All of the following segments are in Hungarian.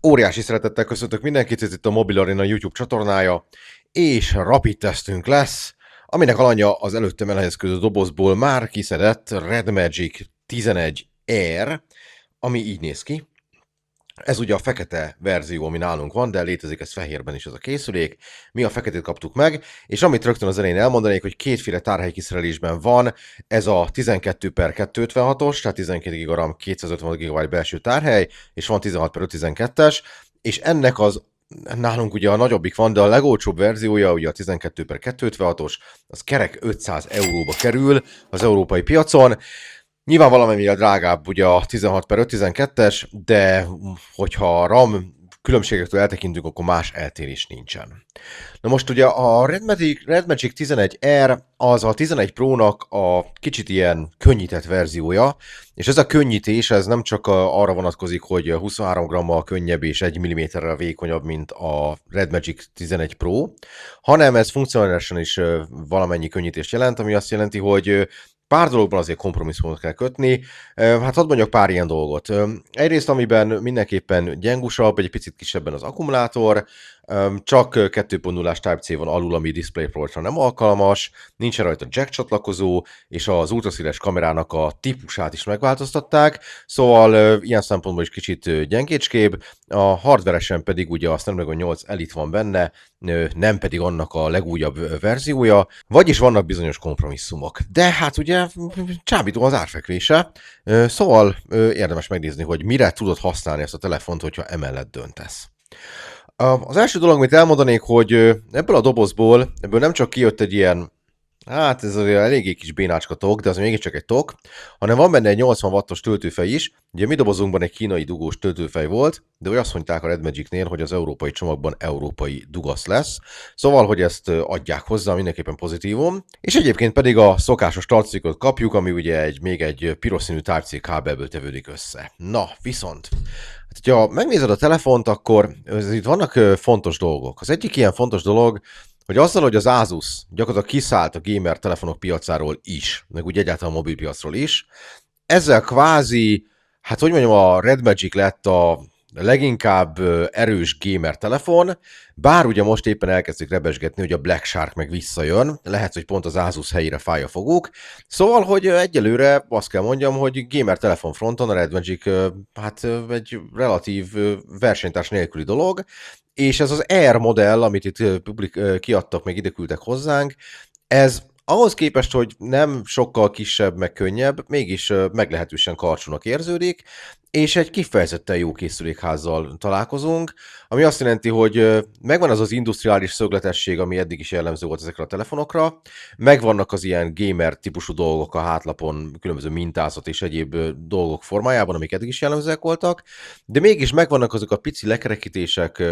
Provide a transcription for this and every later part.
Óriási szeretettel köszöntök mindenkit, ez itt a Mobil Arena YouTube csatornája, és rapid tesztünk lesz, aminek alanya az előttem elhelyezkedő dobozból már kiszedett Red Magic 11 Air, ami így néz ki. Ez ugye a fekete verzió, ami nálunk van, de létezik ez fehérben is ez a készülék. Mi a feketét kaptuk meg, és amit rögtön az elején elmondanék, hogy kétféle tárhely kiszerelésben van, ez a 12/256-os, tehát 12 GB, 256 GB belső tárhely, és van 16/512-es, és ennek az nálunk ugye a nagyobbik van, de a legolcsóbb verziója, ugye a 12/256-os, az kerek 500 euróba kerül az európai piacon. Nyilván valamennyire drágább ugye a 16/512-es, de hogyha a RAM különbségektől eltekintünk, akkor más eltérés nincsen. Na most ugye a Red Magic 11R az a 11 Pro-nak a kicsit ilyen könnyített verziója, és ez a könnyítés ez nem csak arra vonatkozik, hogy 23 grammal könnyebb és 1 mm-rel vékonyabb, mint a Red Magic 11 Pro, hanem ez funkcionálisan is valamennyi könnyítést jelent, ami azt jelenti, hogy pár dologban azért kompromisszumot kell kötni. Hát hadd mondjak pár ilyen dolgot. Egyrészt, amiben mindenképpen gyengusabb, egy picit kisebben az akkumulátor, csak 2.0-ás Type-C van alul, ami DisplayPort-ra nem alkalmas, nincsen rajta jack csatlakozó, és az ultraszéles kamerának a típusát is megváltoztatták, szóval ilyen szempontból is kicsit gyengécskébb, a hardveresen pedig ugye a Snapdragon 8 Elite van benne, nem pedig annak a legújabb verziója, vagyis vannak bizonyos kompromisszumok. De hát ugye csábító az árfekvése, szóval érdemes megnézni, hogy mire tudod használni ezt a telefont, hogyha emellett döntesz. Az első dolog, amit elmondanék, hogy ebből a dobozból, ebből nem csak kijött egy ilyen, hát ez azért eléggé kis bénácska tok, de az mégiscsak egy tok, hanem van benne egy 80 wattos töltőfej is. Ugye a mi dobozunkban egy kínai dugós töltőfej volt, de úgy azt mondták a Red Magicnél, hogy az európai csomagban európai dugasz lesz. Szóval, hogy ezt adják hozzá, mindenképpen pozitívum. És egyébként pedig a szokásos tartozékot kapjuk, ami ugye még egy piros színű Type-C kábelből tevődik össze. Na, viszont hát, ha megnézed a telefont, akkor itt vannak fontos dolgok. Az egyik ilyen fontos dolog, hogy azzal, hogy az Asus gyakorlatilag kiszállt a gamer telefonok piacáról is, meg úgy egyáltalán a mobilpiacról is, ezzel kvázi, hát hogy mondjam, a Red Magic lett a leginkább erős gamer telefon, bár ugye most éppen elkezdik rebesgetni, hogy a Black Shark meg visszajön, lehet, hogy pont az Asus helyére fáj a foguk, szóval, hogy egyelőre azt kell mondjam, hogy gamer telefon fronton a Red Magic hát egy relatív versenytárs nélküli dolog, és ez az Air modell, amit itt kiadtak, meg ide küldtek hozzánk, ez ahhoz képest, hogy nem sokkal kisebb, meg könnyebb, mégis meglehetősen karcsúnak érződik, és egy kifejezetten jó készülékházzal találkozunk, ami azt jelenti, hogy megvan az az industriális szögletesség, ami eddig is jellemző volt ezekre a telefonokra, megvannak az ilyen gamer típusú dolgok a hátlapon, különböző mintázat és egyéb dolgok formájában, amik eddig is jellemzőek voltak, de mégis megvannak azok a pici lekerekítések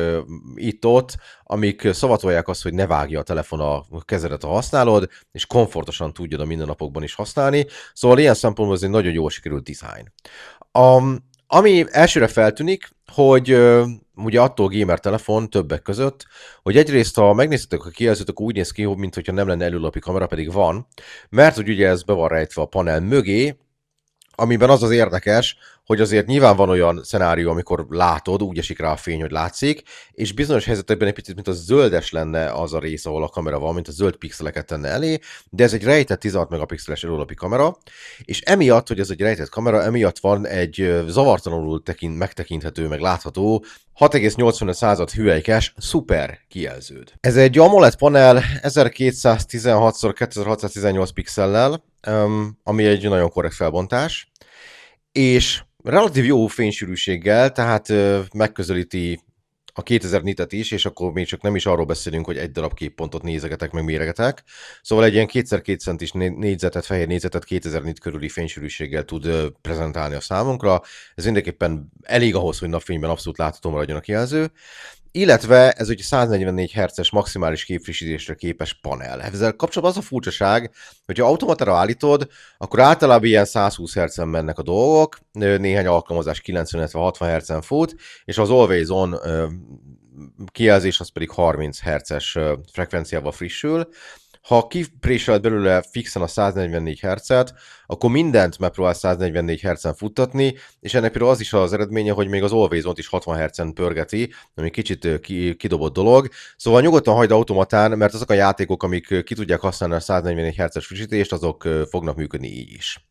itt-ott, amik szavatolják azt, hogy ne vágja a telefon a kezedet, ha használod, és komfortosan tudjad a mindennapokban is használni, szóval ilyen szempontból ez egy nagyon jól sikerült design. Ami elsőre feltűnik, hogy ugye attól gamer telefon többek között, hogy egyrészt, ha megnéztetek a kijelzőt, akkor úgy néz ki, mintha nem lenne előlapi kamera, pedig van, mert hogy ugye ez be van rejtve a panel mögé, amiben az az érdekes, hogy azért nyilván van olyan szenárió, amikor látod, úgy esik rá a fény, hogy látszik, és bizonyos helyzetekben egy picit, mint a zöldes lenne az a rész, ahol a kamera van, mint a zöld pixeleket tenne elé, de ez egy rejtett 16 megapixeles előlapi kamera, és emiatt, hogy ez egy rejtett kamera, emiatt van egy zavartalanul megtekinthető, meg látható 6,85 hüvelykes szuper kijelződ. Ez egy AMOLED panel 1216x2618 pixellel, ami egy nagyon korrekt felbontás, és relatív jó fénysűrűséggel, tehát megközelíti a 2000 nitet is, és akkor még csak nem is arról beszélünk, hogy egy darab képpontot nézegetek, meg méregetek. Szóval egy ilyen 2x2 centis négyzetet, fehér négyzetet 2000 nit körüli fénysűrűséggel tud prezentálni a számunkra. Ez mindenképpen elég ahhoz, hogy napfényben abszolút látható maradjon a kijelző. Illetve ez egy 144 Hz-es maximális képfrissítésre képes panel. Ezzel kapcsolatban az a furcsaság, hogyha automatára állítod, akkor általában ilyen 120 Hz-en mennek a dolgok, néhány alkalmazás 90, illetve 60 Hz-en fut, és az Always On kijelzés az pedig 30 Hz-es frekvenciával frissül. Ha kipréseled belőle fixen a 144 Hz-et, akkor mindent megpróbál 144 Hz-en futtatni, és ennek például az is az eredménye, hogy még az Always On-t is 60 Hz-en pörgeti, ami kicsit kidobott dolog. Szóval nyugodtan hagyd automatán, mert azok a játékok, amik ki tudják használni a 144 Hz-es frissítést, azok fognak működni így is.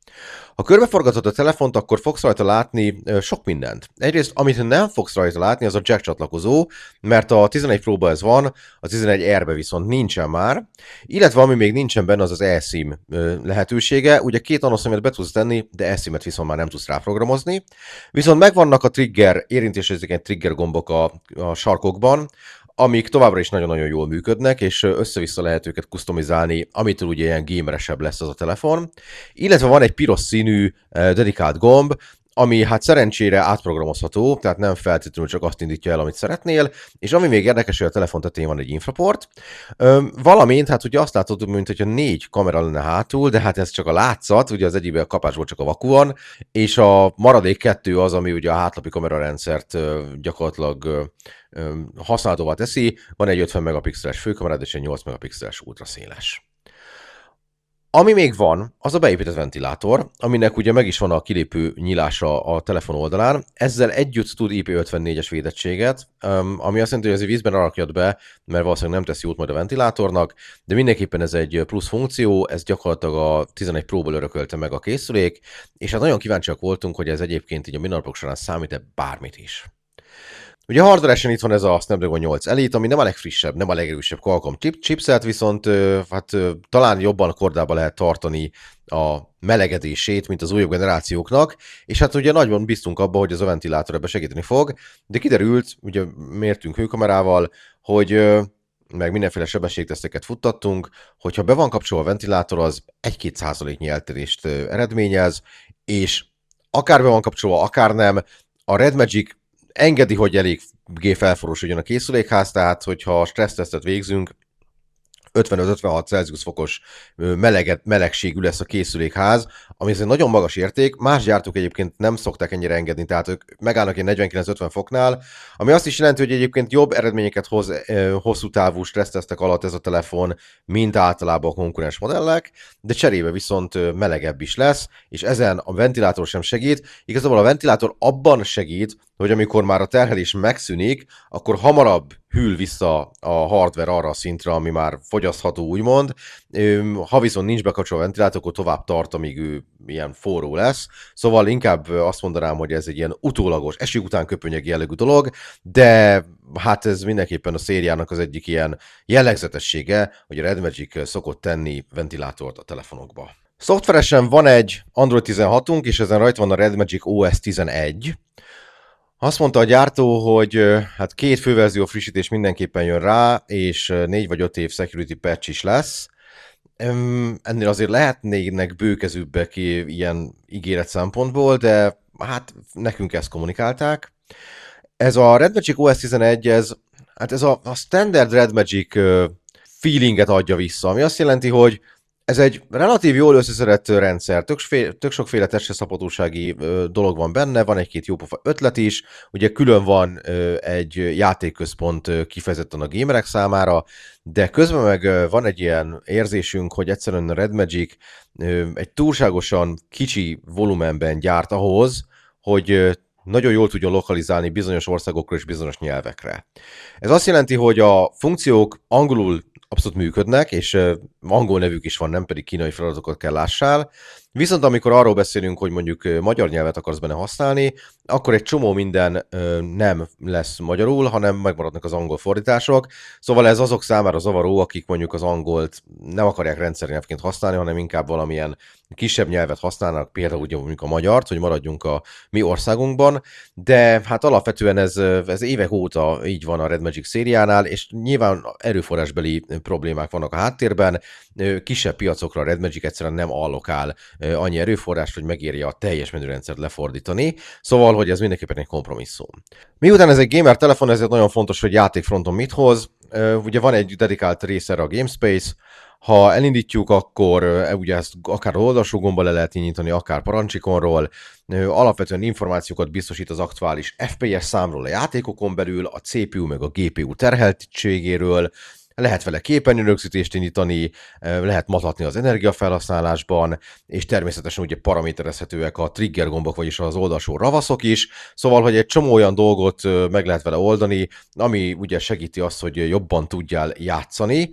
Ha körbeforgatod a telefont, akkor fogsz rajta látni sok mindent. Egyrészt, amit nem fogsz rajta látni, az a jack csatlakozó, mert a 11 Pro-ba ez van, a 11 R-be viszont nincsen már, illetve ami még nincsen benne, az az eSIM lehetősége. Ugye két nanoSIM-et be tudsz tenni, de eSIM-et viszont már nem tudsz ráprogramozni. Viszont megvannak a trigger, érintésérzékeny trigger gombok a sarkokban, amik továbbra is nagyon-nagyon jól működnek, és össze-vissza lehet őket customizálni, amitől ugye ilyen gameresebb lesz az a telefon. Illetve van egy piros színű dedikált gomb, ami hát szerencsére átprogramozható, tehát nem feltétlenül csak azt indítja el, amit szeretnél, és ami még érdekes, hogy a telefon tetején van egy infraport, valamint hát ugye azt látod, mint hogyha 4 kamera lenne hátul, de hát ez csak a látszat, ugye az egyikben a kapásból csak a vaku van, és a maradék 2 az, ami ugye a hátlapi kamerarendszert gyakorlatilag használhatóvá teszi, van egy 50 megapixeles főkamerád és egy 8 megapixeles ultraszéles. Ami még van, az a beépített ventilátor, aminek ugye meg is van a kilépő nyílása a telefon oldalán. Ezzel együtt tud IP54-es védettséget, ami azt jelenti, hogy azért vízben rakjad be, mert valószínűleg nem teszi jót majd a ventilátornak, de mindenképpen ez egy plusz funkció, ez gyakorlatilag a 11 Pro-ból örökölte meg a készülék, és hát nagyon kíváncsiak voltunk, hogy ez egyébként így a mindennapok során számít-e bármit is. Ugye a hardware-esen itt van ez a Snapdragon 8 Elite, ami nem a legfrissebb, nem a legerősebb Qualcomm chipset, viszont talán jobban kordába lehet tartani a melegedését, mint az újabb generációknak, és hát ugye nagyon bíztunk abba, hogy ez a ventilátor ebbe segíteni fog, de kiderült, ugye mértünk hőkamerával, hogy meg mindenféle sebességteszteket futtattunk, hogyha be van kapcsolva a ventilátor, az 1-2%-nyi eltérést eredményez, és akár be van kapcsolva, akár nem, a Red Magic engedi, hogy eléggé felforrósodjon a készülékház, tehát hogyha stressztesztet végzünk, 55-56 Celsius fokos melegségű lesz a készülékház, ami ez egy nagyon magas érték. Más gyártók egyébként nem szokták ennyire engedni, tehát ők megállnak egy 49-50 foknál, ami azt is jelenti, hogy egyébként jobb eredményeket hoz hosszú távú stressztesztek alatt ez a telefon, mint általában a konkurens modellek, de cserébe viszont melegebb is lesz, és ezen a ventilátor sem segít. Igazából a ventilátor abban segít, hogy amikor már a terhelés megszűnik, akkor hamarabb hűl vissza a hardware arra a szintre, ami már fogyasztható, úgymond. Ha viszont nincs bekapcsolva a ventilátor, akkor tovább tart, amíg ő ilyen forró lesz. Szóval inkább azt mondanám, hogy ez egy ilyen utólagos, eső után köpönyeg jellegű dolog, de hát ez mindenképpen a szériának az egyik ilyen jellegzetessége, hogy a Red Magic szokott tenni ventilátort a telefonokba. Szoftveresen van egy Android 16-unk, és ezen rajta van a Red Magic OS 11. Azt mondta a gyártó, hogy hát 2 főverzió frissítés mindenképpen jön rá, és 4 vagy 5 év security patch is lesz. Ennél azért lehetnének bőkezűbbek ilyen ígéret szempontból, de hát nekünk ezt kommunikálták. Ez a Red Magic OS 11, ez a standard Red Magic feelinget adja vissza, ami azt jelenti, hogy ez egy relatív jól összeszedett rendszer, tök sokféle testre szabhatósági dolog van benne, van egy-két jópofa ötlet is, ugye külön van egy játékközpont kifejezetten a gamerek számára, de közben meg van egy ilyen érzésünk, hogy egyszerűen a Red Magic egy túlságosan kicsi volumenben gyárt ahhoz, hogy nagyon jól tudjon lokalizálni bizonyos országokra és bizonyos nyelvekre. Ez azt jelenti, hogy a funkciók angolul abszolút működnek, és angol nevük is van, nem pedig kínai feladatokat kell lássál. Viszont amikor arról beszélünk, hogy mondjuk magyar nyelvet akarsz benne használni, akkor egy csomó minden nem lesz magyarul, hanem megmaradnak az angol fordítások. Szóval ez azok számára zavaró, akik mondjuk az angolt nem akarják rendszernyelvként használni, hanem inkább valamilyen kisebb nyelvet használnak, például ugye mondjuk a magyart, hogy maradjunk a mi országunkban, de hát alapvetően ez évek óta így van a Red Magic szériánál, és nyilván erőforrásbeli problémák vannak a háttérben, kisebb piacokra a Red Magic egyszerűen nem allokál annyi erőforrást, hogy megérje a teljes menürendszert lefordítani, szóval, hogy ez mindenképpen egy kompromisszum. Miután ez egy gamer telefon, ezért nagyon fontos, hogy játékfronton mit hoz. Ugye van egy dedikált rész erre a GameSpace, ha elindítjuk, akkor ugye ezt akár oldalsó gombbal le lehet indítani, akár parancsikonról. Alapvetően információkat biztosít az aktuális FPS számról a játékokon belül, a CPU meg a GPU terheltségéről, lehet vele képernyőrögzítést indítani, lehet matlatni az energiafelhasználásban, és természetesen ugye paraméterezhetőek a trigger gombok, vagyis az oldalsó ravaszok is, szóval, hogy egy csomó olyan dolgot meg lehet vele oldani, ami ugye segíti azt, hogy jobban tudjál játszani.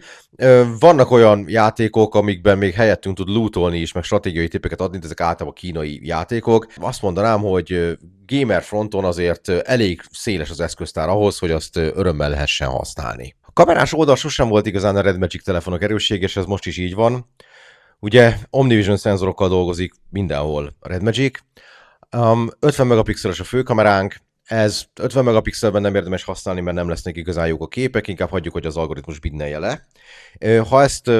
Vannak olyan játékok, amikben még helyettünk tud lootolni is, meg stratégiai tippeket adni, de ezek általában kínai játékok. Azt mondanám, hogy gamer fronton azért elég széles az eszköztár ahhoz, hogy azt örömmel lehessen használni. A kamerás oldal sosem volt igazán a Red Magic telefonok erősséges, ez most is így van. Ugye Omnivision szenzorokkal dolgozik mindenhol a Red Magic. 50 megapixeles a főkameránk, ez 50 megapixelben nem érdemes használni, mert nem lesznek igazán jók a képek, inkább hagyjuk, hogy az algoritmus binnelje le. Ha ezt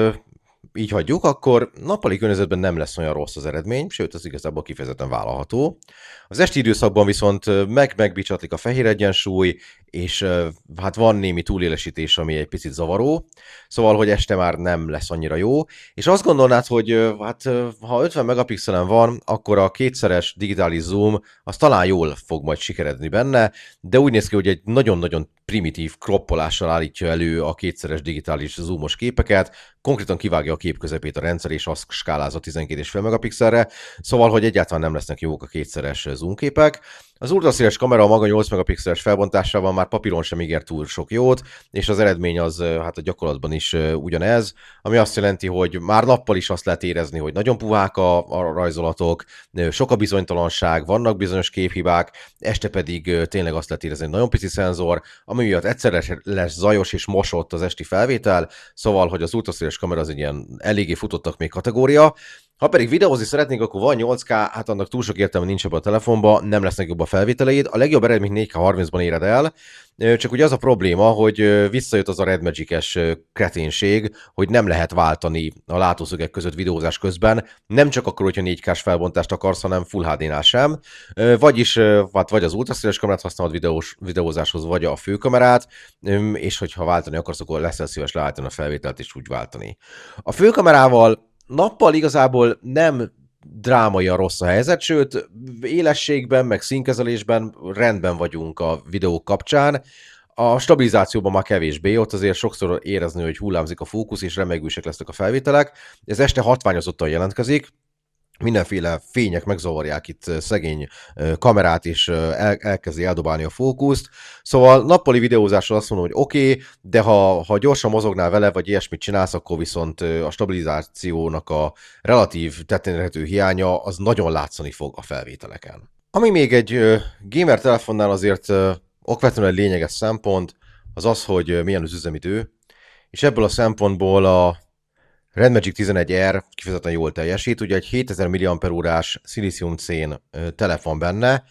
így hagyjuk, akkor nappali környezetben nem lesz olyan rossz az eredmény, sőt, az igazából kifejezetten vállalható. Az esti időszakban viszont megbicsatlik a fehér egyensúly, és hát van némi túlélesítés, ami egy picit zavaró, szóval, hogy este már nem lesz annyira jó, és azt gondolnád, hogy hát ha 50 megapixelen van, akkor a kétszeres digitális zoom az talán jól fog majd sikeredni benne, de úgy néz ki, hogy egy nagyon-nagyon primitív kroppolással állítja elő a kétszeres digitális zoomos képeket, konkrétan kivágja a kép közepét a rendszer, és azt skálázza 12,5 megapixelre, szóval, hogy egyáltalán nem lesznek jók a kétszeres zoomképek. Az ultraszéles kamera a maga 8 megapixeles felbontásával már papíron sem ígér túl sok jót, és az eredmény az hát a gyakorlatban is ugyanez, ami azt jelenti, hogy már nappal is azt lehet érezni, hogy nagyon puhák a rajzolatok, sok a bizonytalanság, vannak bizonyos képhibák, este pedig tényleg azt lehet érezni, hogy nagyon pici szenzor, ami miatt egyszerre lesz zajos és mosott az esti felvétel, szóval, hogy az ultraszéles kamera az egy ilyen eléggé futottak még kategória. Ha pedig videózni szeretnénk, akkor van 8K, hát annak túl sok értelme nincs ebben a telefonban, nem lesznek jobb a felvételeid. A legjobb eredmény 4K30-ban éred el, csak ugye az a probléma, hogy visszajött az a Red Magic-es kreténség, hogy nem lehet váltani a látószögek között videózás közben, nem csak akkor, hogyha 4K-s felbontást akarsz, hanem Full HD-nál sem. Vagyis vagy az ultraszéles kamerát használod videózáshoz, vagy a főkamerát, és hogyha váltani akarsz, akkor leszel szíves leállítani a felvételt és úgy váltani. A főkamerával nappal igazából nem drámai a rossz a helyzet, sőt, élességben, meg színkezelésben rendben vagyunk a videók kapcsán. A stabilizációban már kevésbé, ott azért sokszor érezni, hogy hullámzik a fókusz, és remegősek lesznek a felvételek. Ez este hatványozottan jelentkezik, mindenféle fények megzavarják itt szegény kamerát, és elkezdi eldobálni a fókuszt. Szóval nappali videózásról azt mondom, hogy oké, de ha gyorsan mozognál vele, vagy ilyesmit csinálsz, akkor viszont a stabilizációnak a relatív tetten érhető hiánya az nagyon látszani fog a felvételeken. Ami még egy gamer telefonnál azért okvetlenül egy lényeges szempont, az az, hogy milyen az üzemidő, és ebből a szempontból a Red Magic 11R kifejezetten jól teljesít, ugye egy 7000 mAh-órás szilícium-cén telefon benne,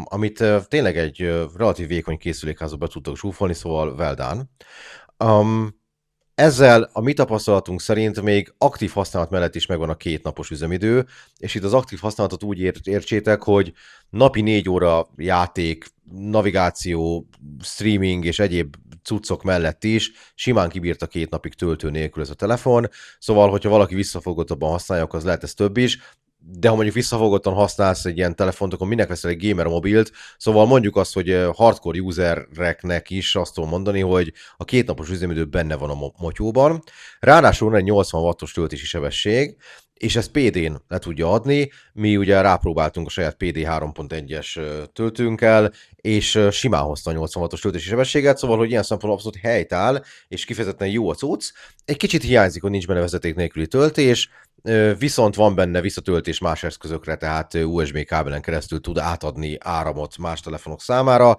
amit tényleg egy relatív vékony készülékházba be tudtok zsúfolni, szóval well done. Ezzel a mi tapasztalatunk szerint még aktív használat mellett is megvan a 2 napos üzemidő, és itt az aktív használatot úgy értsétek, hogy napi 4 óra játék, navigáció, streaming és egyéb cuccok mellett is simán kibírta 2 napig töltő nélkül ez a telefon, szóval, hogyha valaki visszafogottabban használja, akkor az lehet ez több is, de ha mondjuk visszafogottan használsz egy ilyen telefont, akkor minek veszel egy gamer mobilt, szóval mondjuk azt, hogy hardcore usereknek is azt tudom mondani, hogy a 2 napos üzemidő benne van a motyóban. Ráadásul van egy 80 wattos töltési sebesség, és ezt PD-n le tudja adni, mi ugye rápróbáltunk a saját PD 3.1-es töltőnkkel, és simán hozta a 80 wattos töltési sebességet, szóval, hogy ilyen szempontból abszolút helytáll, és kifejezetten jó a cucc. Egy kicsit hiányzik, hogy nincs benne vezeték nélküli töltés, viszont van benne visszatöltés más eszközökre, tehát USB kábelen keresztül tud átadni áramot más telefonok számára.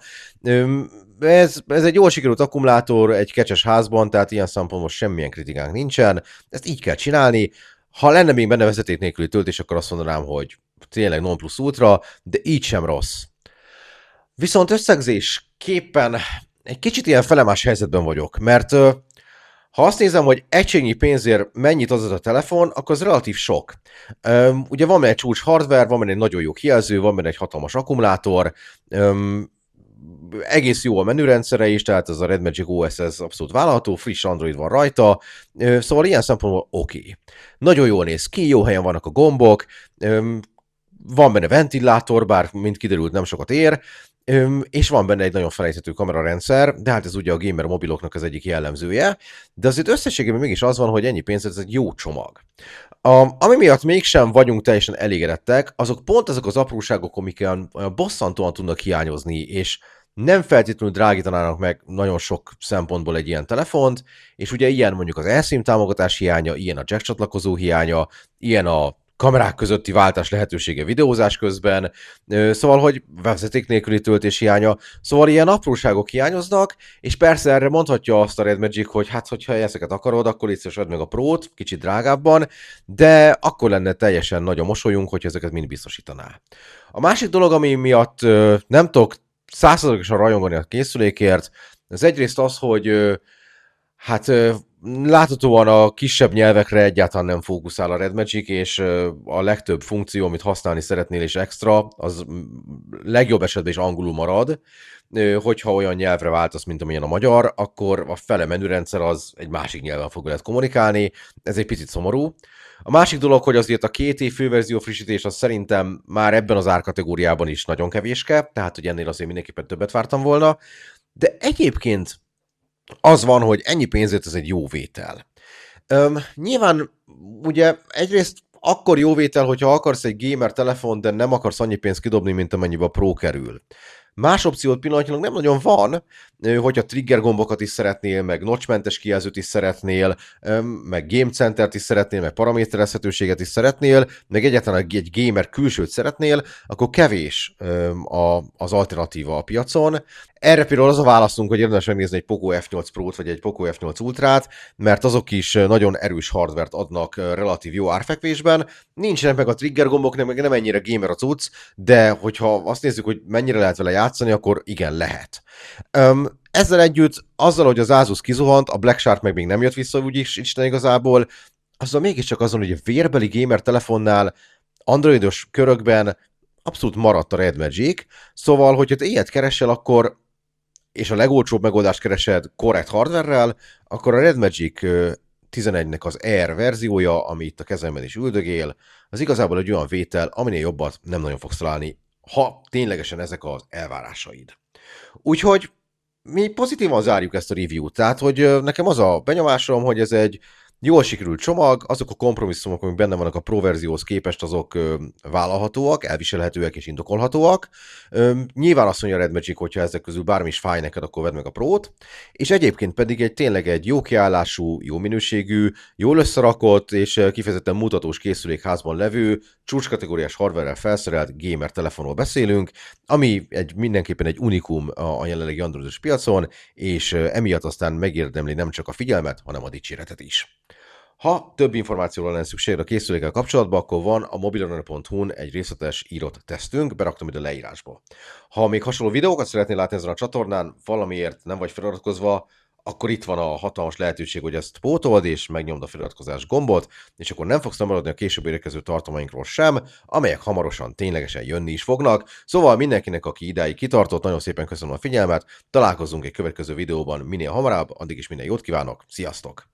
Ez egy jól sikerült akkumulátor egy kecses házban, tehát ilyen szempontból semmilyen kritikánk nincsen, ezt így kell csinálni. Ha lenne még benne vezeték nélküli töltés, akkor azt mondanám, hogy tényleg non plus ultra, de így sem rossz. Viszont összegzésképpen egy kicsit ilyen felemás helyzetben vagyok, mert ha azt nézem, hogy egységnyi pénzért mennyit az a telefon, akkor az relatív sok. Ugye van benne egy csúcs hardware, van benne egy nagyon jó kijelző, van benne egy hatalmas akkumulátor, egész jó a menürendszere is, tehát az a Red Magic OS ez abszolút vállalható, friss Android van rajta, szóval ilyen szempontból oké. Nagyon jól néz ki, jó helyen vannak a gombok, van benne ventilátor, bár mint kiderült nem sokat ér, És van benne egy nagyon felejthető kamerarendszer, de hát ez ugye a gamer mobiloknak az egyik jellemzője, de azért összességében mégis az van, hogy ennyi pénzért ez egy jó csomag. Ami miatt mégsem vagyunk teljesen elégedettek, azok pont azok az apróságok, amik olyan bosszantóan tudnak hiányozni, és nem feltétlenül drágítanának meg nagyon sok szempontból egy ilyen telefont, és ugye ilyen mondjuk az eSIM támogatás hiánya, ilyen a jack csatlakozó hiánya, ilyen a kamerák közötti váltás lehetősége videózás közben, szóval, hogy vezeték nélküli töltés hiánya, szóval ilyen apróságok hiányoznak, és persze erre mondhatja azt a Red Magic, hogy hát, hogyha ezeket akarod, akkor itt is vedd meg a Pro-t, kicsit drágábban, de akkor lenne teljesen nagy a mosolyunk, hogy ezeket mind biztosítaná. A másik dolog, ami miatt nem tudok 100%-osan rajongani a készülékért, az egyrészt az, hogy hát láthatóan a kisebb nyelvekre egyáltalán nem fókuszál a Red Magic, és a legtöbb funkció, amit használni szeretnél és extra, az legjobb esetben is angolul marad. Hogyha olyan nyelvre váltasz, mint amilyen a magyar, akkor a fele menürendszer az egy másik nyelven fog veled kommunikálni, ez egy picit szomorú. A másik dolog, hogy azért a 2 év főverzió frissítés az szerintem már ebben az árkategóriában is nagyon kevéske, tehát hogy ennél azért mindenképpen többet vártam volna, de egyébként az van, hogy ennyi pénzért ez egy jó vétel. Nyilván ugye egyrészt akkor jó vétel, hogyha akarsz egy gamer telefon, de nem akarsz annyi pénzt kidobni, mint amennyibe a Pro kerül. Más opciót pillanatnyilag nem nagyon van, hogyha trigger gombokat is szeretnél, meg notchmentes kijelzőt is szeretnél, meg game centert is szeretnél, meg paraméterezhetőséget is szeretnél, meg egyáltalán egy gamer külsőt szeretnél, akkor kevés az alternatíva a piacon. Erre például az a választunk, hogy érdemes megnézni egy Poco F8 Pro-t, vagy egy Poco F8 Ultrát, mert azok is nagyon erős hardvert adnak relatív jó árfekvésben. Nincsenek meg a trigger gombok, meg nem ennyire gamer a cucc, de hogyha azt nézzük, hogy mennyire lehet vele játszani, akkor igen, lehet. Ezzel együtt, azzal, hogy az Asus kizuhant, a Black Shark meg még nem jött vissza úgyis Isten igazából, azzal mégiscsak azon, hogy a vérbeli gamer telefonnál, androidos körökben abszolút maradt a Red Magic, szóval, hogyha te ilyet keresel, akkor és a legolcsóbb megoldást keresed korrekt hardverrel, akkor a Red Magic 11-nek az Air verziója, ami itt a kezemben is üldögél, az igazából egy olyan vétel, aminél jobbat nem nagyon fogsz találni, ha ténylegesen ezek az elvárásaid. Úgyhogy mi pozitívan zárjuk ezt a review-t, tehát hogy nekem az a benyomásom, hogy ez egy jól sikerült csomag, azok a kompromisszumok, amik benne vannak a Pro verzióhoz képest, azok vállalhatóak, elviselhetőek és indokolhatóak. Nyilván azt mondja a Red Magic, hogyha ezek közül bármi is fáj neked, akkor vedd meg a Pro-t, és egyébként pedig tényleg egy jó kiállású, jó minőségű, jól összerakott és kifejezetten mutatós készülékházban levő, csúcskategóriás hardware-rel felszerelt gamer telefonról beszélünk, ami mindenképpen egy unikum a jelenlegi androidos piacon, és emiatt aztán megérdemli nem csak a figyelmet, hanem a dicséretet is. Ha több információra lenne szükség a készülékkel kapcsolatban, akkor van a mobilrunner.hu-n egy részletes írott tesztünk, beraktam ide a leírásba. Ha még hasonló videókat szeretnél látni ezen a csatornán, valamiért nem vagy feliratkozva, akkor itt van a hatalmas lehetőség, hogy ezt pótold, és megnyomd a feliratkozás gombot, és akkor nem fogsz lemaradni a később érkező tartalmainkról sem, amelyek hamarosan ténylegesen jönni is fognak. Szóval mindenkinek, aki idáig kitartott, nagyon szépen köszönöm a figyelmet, találkozunk egy következő videóban minél hamarabb, addig is minden jót kívánok, sziasztok!